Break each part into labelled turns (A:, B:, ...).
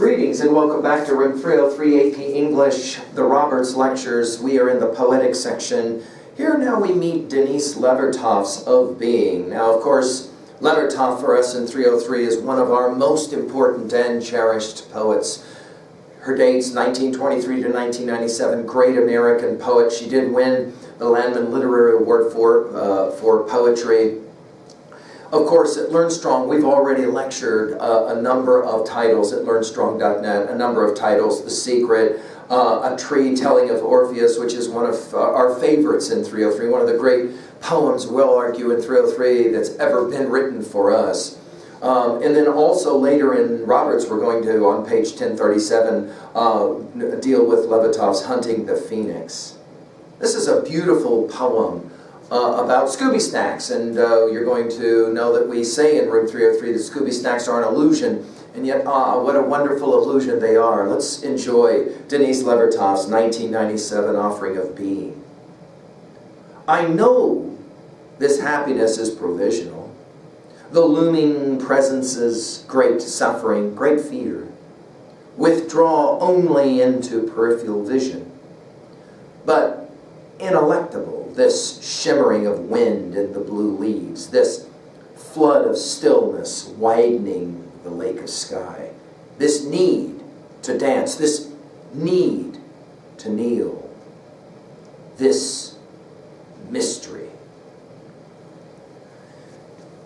A: Greetings and welcome back to Room 303 AP English, the Roberts Lectures. We are in the poetic section. Here now we meet Denise Levertov's Of Being. Now, of course, Levertov for us in 303 is one of our most important and cherished poets. Her dates, 1923 to 1997, great American poet. She did win the Landman Literary Award for poetry. Of course, at LearnStrong, we've already lectured a number of titles at learnstrong.net, a number of titles, The Secret, A Tree Telling of Orpheus, which is one of our favorites in 303, one of the great poems, we'll argue, in 303 that's ever been written for us. And then also later in Roberts, we're going to, on page 1037, deal with Levertov's Hunting the Phoenix. This is a beautiful poem about Scooby Snacks, and you're going to know that we say in Room 303 that Scooby Snacks are an illusion, and yet, what a wonderful illusion they are. Let's enjoy Denise Levertov's 1997 offering of Being. I know this happiness is provisional. The looming presences great suffering, great fear. Withdraw only into peripheral vision. But ineluctable, this shimmering of wind in the blue leaves, this flood of stillness widening the lake of sky, this need to dance, this need to kneel, this mystery.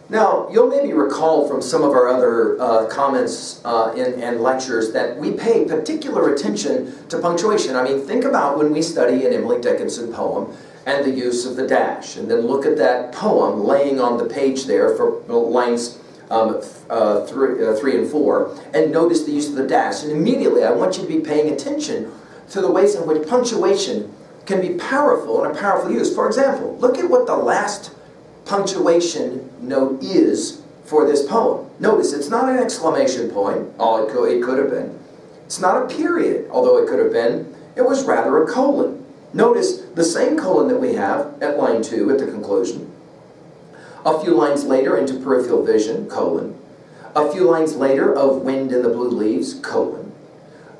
A: Now, you'll maybe recall from some of our other comments and lectures that we pay particular attention to punctuation. I mean, think about when we study an Emily Dickinson poem and the use of the dash, and then look at that poem laying on the page there for lines 3 and 4, and notice the use of the dash. And immediately, I want you to be paying attention to the ways in which punctuation can be powerful and a powerful use. For example, look at what the last punctuation note is for this poem. Notice it's not an exclamation point, it could have been. It's not a period, although it could have been. It was rather a colon. Notice the same colon that we have at line 2 at the conclusion. A few lines later into peripheral vision, colon. A few lines later of wind in the blue leaves, colon.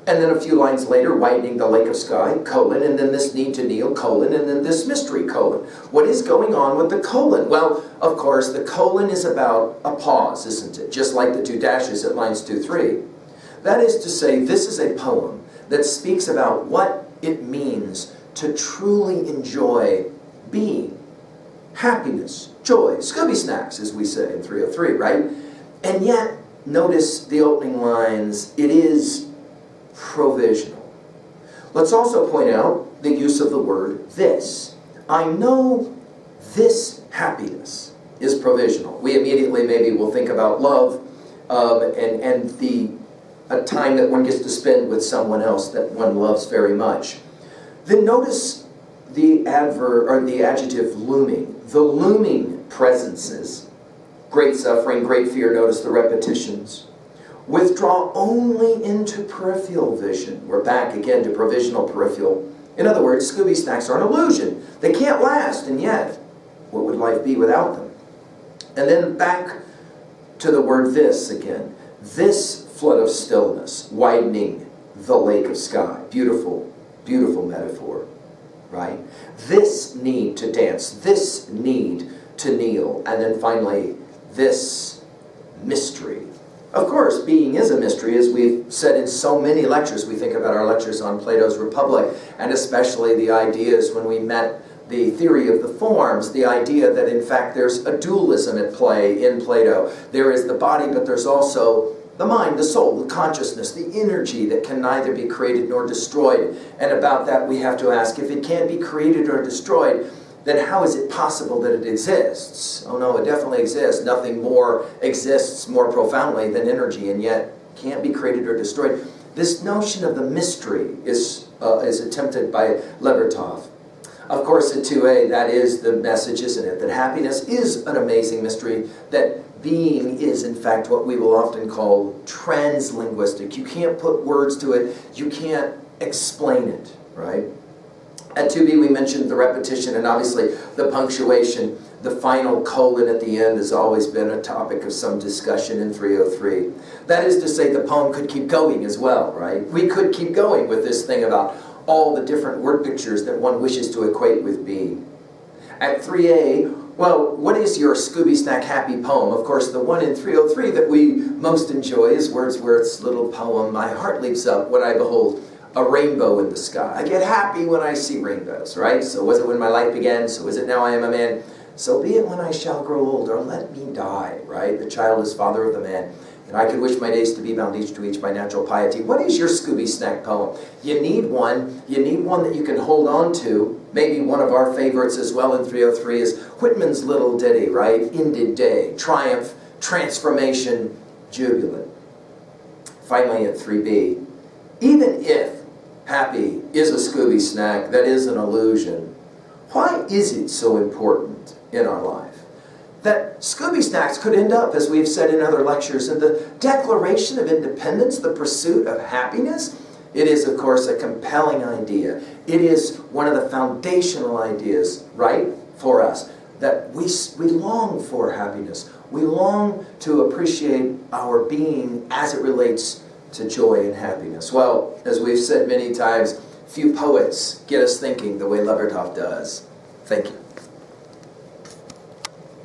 A: And then a few lines later, widening the lake of sky, colon, and then this need to kneel, colon, and then this mystery, colon. What is going on with the colon? Well, of course, the colon is about a pause, isn't it? Just like the two dashes at lines 2, 3. That is to say, this is a poem that speaks about what it means to truly enjoy being. Happiness, joy, Scooby Snacks, as we said in 303, right? And yet, notice the opening lines, it is provisional. Let's also point out the use of the word this. I know this happiness is provisional. We immediately maybe will think about love and a time that one gets to spend with someone else that one loves very much. Then notice the adverb or the adjective looming. The looming presences, great suffering, great fear. Notice the repetitions. Withdraw only into peripheral vision. We're back again to provisional peripheral. In other words, Scooby Snacks are an illusion. They can't last, and yet, what would life be without them? And then back to the word this again. This flood of stillness, widening the lake of sky. Beautiful, beautiful metaphor, right? This need to dance, this need to kneel, and then finally, this mystery. Of course, being is a mystery, as we've said in so many lectures. We think about our lectures on Plato's Republic, and especially the ideas when we met the theory of the forms, the idea that in fact there's a dualism at play in Plato. There is the body, but there's also the mind, the soul, the consciousness, the energy that can neither be created nor destroyed. And about that we have to ask, if it can't be created or destroyed, then how is it possible that it exists? Oh no, it definitely exists. Nothing more exists more profoundly than energy, and yet can't be created or destroyed. This notion of the mystery is attempted by Levertov. Of course, at 2a, that is the message, isn't it? That happiness is an amazing mystery, that being is, in fact, what we will often call translinguistic. You can't put words to it. You can't explain it, right? At 2b, we mentioned the repetition and obviously the punctuation. The final colon at the end has always been a topic of some discussion in 303. That is to say, the poem could keep going as well, right? We could keep going with this thing about all the different word pictures that one wishes to equate with being. At 3A, well, what is your Scooby Snack happy poem? Of course, the one in 303 that we most enjoy is Wordsworth's little poem, "My heart leaps up when I behold a rainbow in the sky." I get happy when I see rainbows, right? So was it when my life began, so is it now I am a man. So be it when I shall grow old, or let me die, right? The child is father of the man. And I could wish my days to be bound each to each by natural piety. What is your Scooby Snack poem? You need one. You need one that you can hold on to. Maybe one of our favorites as well in 303 is Whitman's little ditty, right? Ended day, triumph, transformation, jubilant. Finally at 3B, even if happy is a Scooby Snack, that is an illusion, why is it so important in our life? That Scooby Snacks could end up, as we've said in other lectures, in the Declaration of Independence, the pursuit of happiness. It is, of course, a compelling idea. It is one of the foundational ideas, right, for us, that we long for happiness. We long to appreciate our being as it relates to joy and happiness. Well, as we've said many times, few poets get us thinking the way Levertov does. Thank you.